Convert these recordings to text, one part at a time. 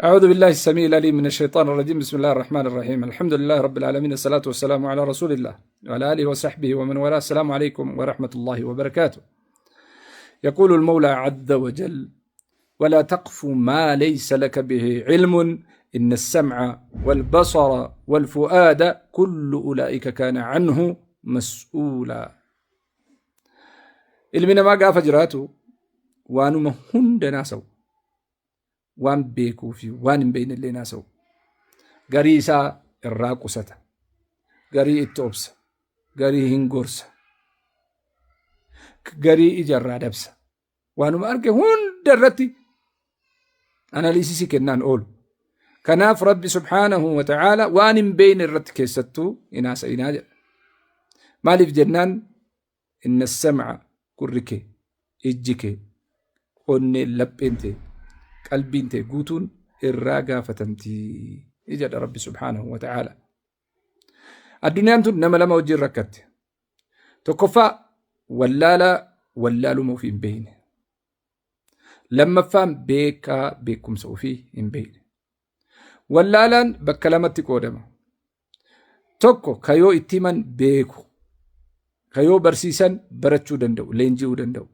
أعوذ بالله السميع العليم من الشيطان الرجيم. بسم الله الرحمن الرحيم. الحمد لله رب العالمين، الصلاة والسلام على رسول الله وعلى آله وصحبه ومن والاه. السلام عليكم ورحمة الله وبركاته. يقول المولى عز وجل: ولا تقف ما ليس لك به علم إن السمع والبصر والفؤاد كل أولئك كان عنه مسؤولا. ilmi namaa gaafa jiraatu waanuma hunda naasa'u, waan beekuu fi waan hin beekne illee naasa'u. Garii isaa irraa qusata, garii itti obsa, garii hin gorsa, garii ija irraa dabsa. Waanuma arge hunda irratti analiisisii kennaan oolu. Kanaaf Rabbi subhaanahu wa ta'aala waan hin beekne irratti keessattuu hin haasa'inaa jedha. Maaliif jennaan inna sam'a gurri kee, ijji kee, onneen lapheen tee, qalbiin tee guutuun irraa gaafatamtii jedha Rabbi subhaanahu wa ta'aala. Addunyaan tun nama lama wajjin rakkatte. Tokkoffaa wallaaluma ofii hin beekne. Lammaffaan beekaa beekumsa ofii hin beekne. Wallaalaan bakka lamatti qoodama. Tokko kayoo itti himan beeku, kayoo barsiisan barachuu danda'u, leenji'uu danda'u.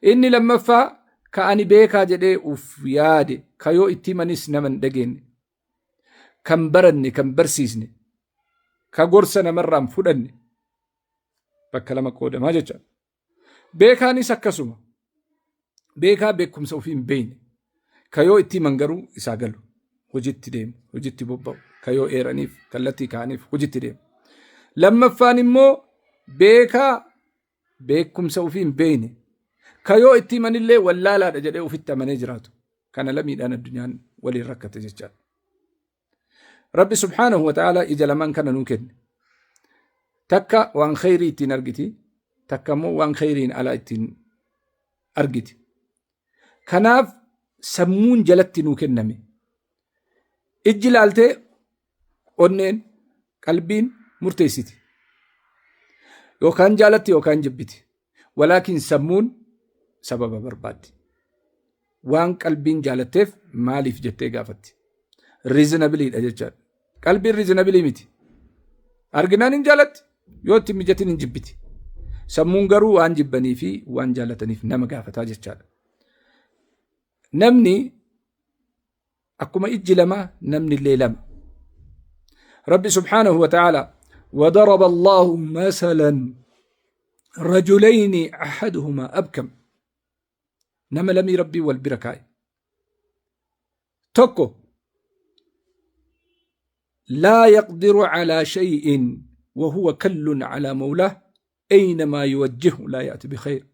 Inni lammaffaa ka ani beekaa jedhee uf yaade, kayoo itti himanis nama hin dhageenye, kan baranne, kan barsiisne, ka gorsa namarraan fudhanne, bakka lama qoodamaa jecha. Beekaanis akkasuma. Beekaa beekumsa ofii hin beekne, kayoo itti himan garuu isaa galu, hojiitti deemu, hojiitti bobba'u, kayoo eeraniif, kallattii kaaniif hojiitti deemu. Lammaffaan immoo beekaa beekumsa ofii hin beekne, kayoo itti himanillee wallaalaadha jedhee ofitti amanee jiraatu. Kana lamiidhaan addunyaan waliin rakkate jechaadha. Rabbi subhaanahu wa ta'aala ija lamaan kana nuu kenne. Takka waan khayrii ittiin argiti, takka immoo waan khayriin alaa ittiin argiti. Kanaaf sammuun jalatti nuu kenname. Ijji laaltee onneen, qalbiin murteessiti. Yookaan jaalatti yookaan jibbiti. Walaakin sammuun sababa barbaaddi. Waan qalbiin jaalatteef maaliif jettee gaafatti. Reasonabiliidha jechaadha. Qalbiin reasonabilii miti. Arginaan hin jaalatti, yoo itti mijatin hin jibbiti. Sammuun garuu waan jibbanii fi waan jaalataniif nama gaafataa jechaadha. Namni akkuma ijji lama, namni illee lama. Rabbi subhaanahu wa ta'aala وضرب الله مثلا رجلين أحدهما أبكم نما لم يربي والبركاء تكو لا يقدر على شيء وهو كل على مولاه أينما يوجهه لا يأتي بخير.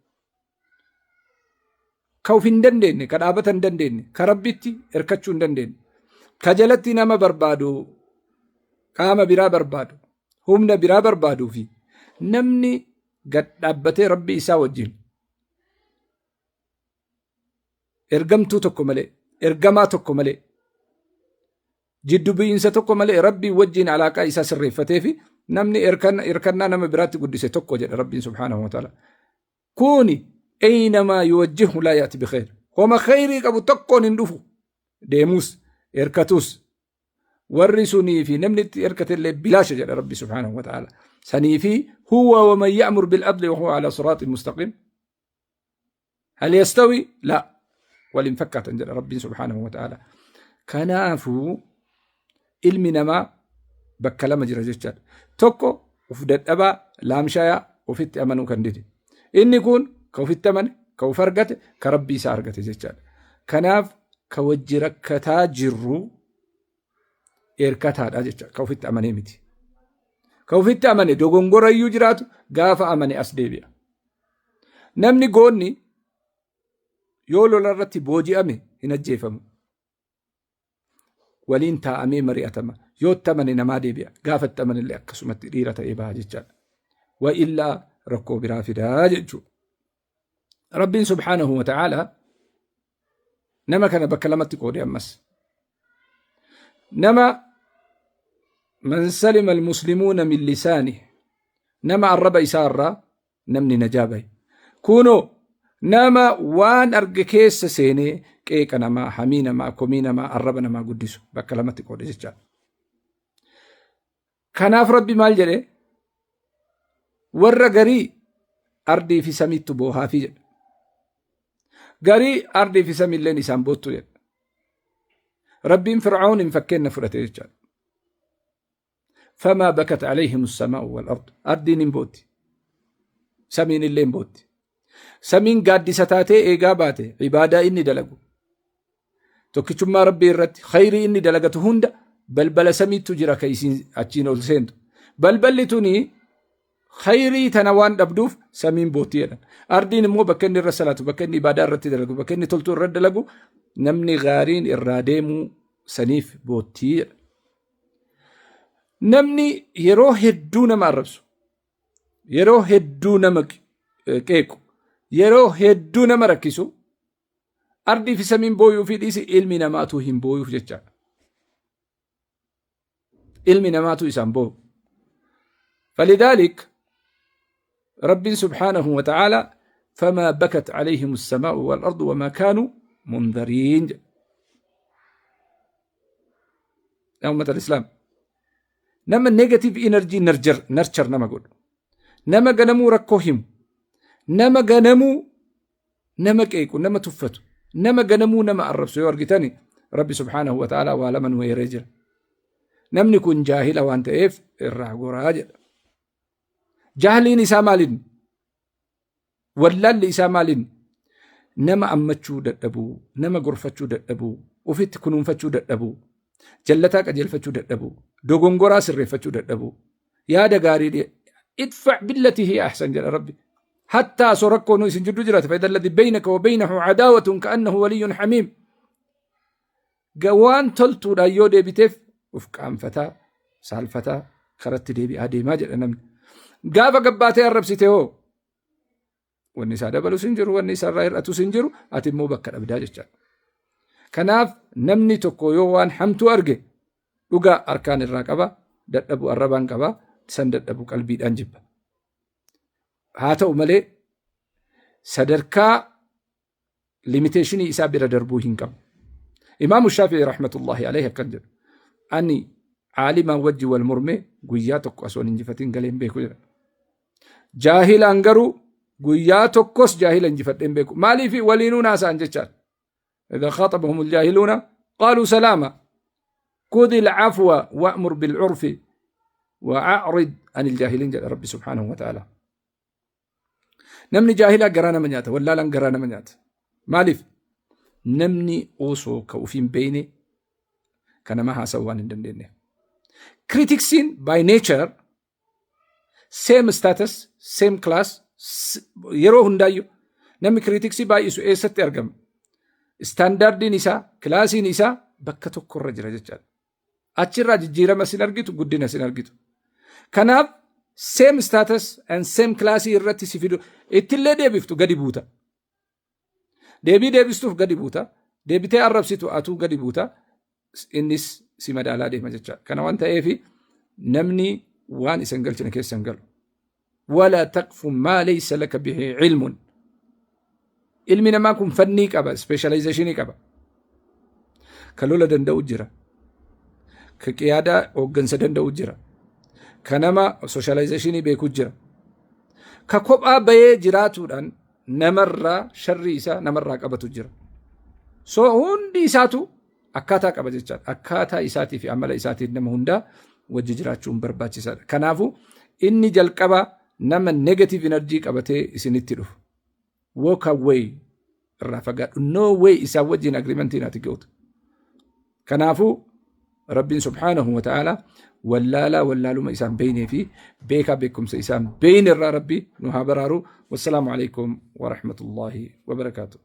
كوفين دندن كرابة دندن كربتي اركتشون دندن كجلتي نما بربادو قام برا بربادو humna biraa barbaaduu fi namni gad dhaabbatee rabbi isaa wajjin ergamtuu tokko malee, ergamaa tokko malee, jiddu bu'iinsa tokko malee rabbii wajjin alaaqaa isaa sirreeffatee fi namni erkannaa nama biraatti guddise tokko jedha Rabbiin subhaanahu wa ta'ala. Kuni aynamaa yuwajjihu laa yaati bikheer. Homa khayrii qabu tokkoon hin dhufu. Deemus, erkatus. warri sunii fi namni itti erkate illee bilaasha jedha Rabbi subhaanahu wa ta'ala. Sanii fi huwa wa man ya'mur bil adli wa huwa ala siraatin mustaqim. Hal yastawi? La. Waliin fakkaatan jedha Rabbiin subhaanahu wa ta'ala. Kanaafuu ilmi namaa bakka lama jira jechaadha. Tokko uf dadhabaa, laamshayaa, ofitti amanuu kan dide. Inni kun ka ofitti amane, ka uf argate, ka Rabbi isaa argate jechaadha. Kanaaf ka wajji rakkataa jirru erkataadha jecha, ka ofitti amanee miti. Ka ofitti amane dogongorayyuu jiraatu gaafa amane as deebi'a. Namni goonni yoo lola irratti booji'ame hin ajjeefamu. Waliin taa'amee mari'atama. Yoo itti amane namaa deebi'a. Gaafa itti amane illee akkasumatti dhiira ta'ee baha jechaadha. Wa illaa rakkoo biraa fidaa jechuudha. Rabbiin subhaanahu wa ta'aala nama kana bakka lamatti qoode ammas. نما من سلم المسلمون من لسانه نما الربا يسارا نمني نجابي كونوا nama waan arge keessa seenee qeeqa namaa, hamii namaa, komii namaa, arraba namaa guddisu bakka lamatti qoode jechaadha. Kanaaf rabbi maal jedhe? Warra garii ardii fi samiitti boohaafii jedha. Garii ardii fi samiilleen isaan boottu jedha. Rabbiin Fir'aawn hin fakkeenna fudhate jechaadha. فما بكت عليهم السماء والأرض أردين بوتي سمين اللين بوتي سمين قاد ستاتي إيقاباتي عبادة إني دلقو توكي ما ربي الرد خيري إني دلقته هند بل سميت تجرى كيسين أتشين والسين بل توني خيري تنوان دبدوف سمين بوتي أردين مو بكني الرسالة بكني عبادة الرد دلقو بكني تلتو الرد دلقو نمني غارين الراديمو سنيف بوتي namni yeroo hedduu nama arrabsu, yeroo hedduu nama qeequ, yeroo hedduu nama rakkisu, ardii fi samiin booyuu fi dhiisi ilmi namaatu hin booyuuf jechaadha. Ilmi namaatu isaan booyu. فلذلك رب سبحانه وتعالى فما بكت عليهم السماء والأرض وما كانوا منذرين. يا أمة الإسلام نما نيجاتيف انرجي نرجر نما قول نما غنمو ركوهم نما غنمو نما كيكو نما تفتو نما غنمو نما الربس يورغتني ربي سبحانه وتعالى وعلمن ويرجل نمني كن جاهل وانت اف الراغوراج جاهلين سامالين ولا اللي سامالين نما امچو ددبو نما غرفتو ددبو وفيت كنون فتو ددبو جلتاك اجل فتو ددبو دوغونغورا سرفتو ددبو يا دغاري دي ادفع بالتي هي احسن جل ربي حتى سركو نو سنجدو جرات فاذا الذي بينك وبينه عداوه كانه ولي حميم جوان تلتو دايو دي بيتف وفقام فتا سال فتا خرت دي بي ادي ما جل نم غافا غباتي الربسيتي هو والنساء دبلو سنجرو والنساء رايراتو سنجرو اتمو بكر ابدا جچا كناف نمني توكو يوان حمتو ارجي dhugaa arkaan irraa qaba dadhabu arrabaan qaba san dadhabu qalbiidhaan jibba haa ta'u malee sadarkaa limiteeshinii isaa bira darbuu hin qabu. Imaamu Shaafi'ii rahmatullahi alayhi akkan jedhu ani caalimaan wajji wal mormee guyyaa tokko osoon injifatiin galeen beeku jedha. Jaahilaan garuu guyyaa tokkos jaahila injifadheen beeku. Maaliif waliinuu naasa'an jechaan idha khaatabahum aljaahiluuna qaaluu salaama خذ العفو وأمر بالعرف وأعرض عن الجاهلين جل ربي سبحانه وتعالى. نمني جاهلا قرانا منيات ولا لن قرانا منيات مالف نمني أوسو كوفين بيني كان ما سوان ندندني. Critics by nature same status same class يرو هندايو نمي critics by إسو إيست أرقم standard نساء كلاسي نساء بكتو كورة جرجال أشيرا جيرما سينرجيتو قدنا سينرجيتو كناب same status and same class irratti sifidu ittillee deebiftu gadi buuta deebistuuf gadi buuta deebitee arrabsitu atuu gadi buuta innis si madaalaa deema jecha kana waan ta'eef namni waan isan galchine keessan galu wala taqfu maa laysa laka bihi ilmun ilmi namaa kun fannii qaba specializationii qaba ka lola danda'u jira ka qiyaadaa hooggansa danda'u jira ka nama socializationii beeku jira ka kophaa bayee jiraatuudhaan namarraa sharri isaa namarraa qabatu jira so hundi isaatu akkaataa qaba jechaadha akkaataa isaatii fi amala isaatiin nama hundaa wajji jiraachuun barbaachisaadha kanaafu inni jalqaba nama negative energy qabatee isinitti dhufu walk away irraa fagaadhu no way isaa wajjin agreementiin ati ga'utu kanaafu rabbiin subhaanahu wa ta'ala wallaaluma isaan beeynee fi beekaa beekumsa isaan beeyne irraa rabbi nu haa baraaru. Wassalaamu alaykum wa rahmatullahi wa barakaatuh.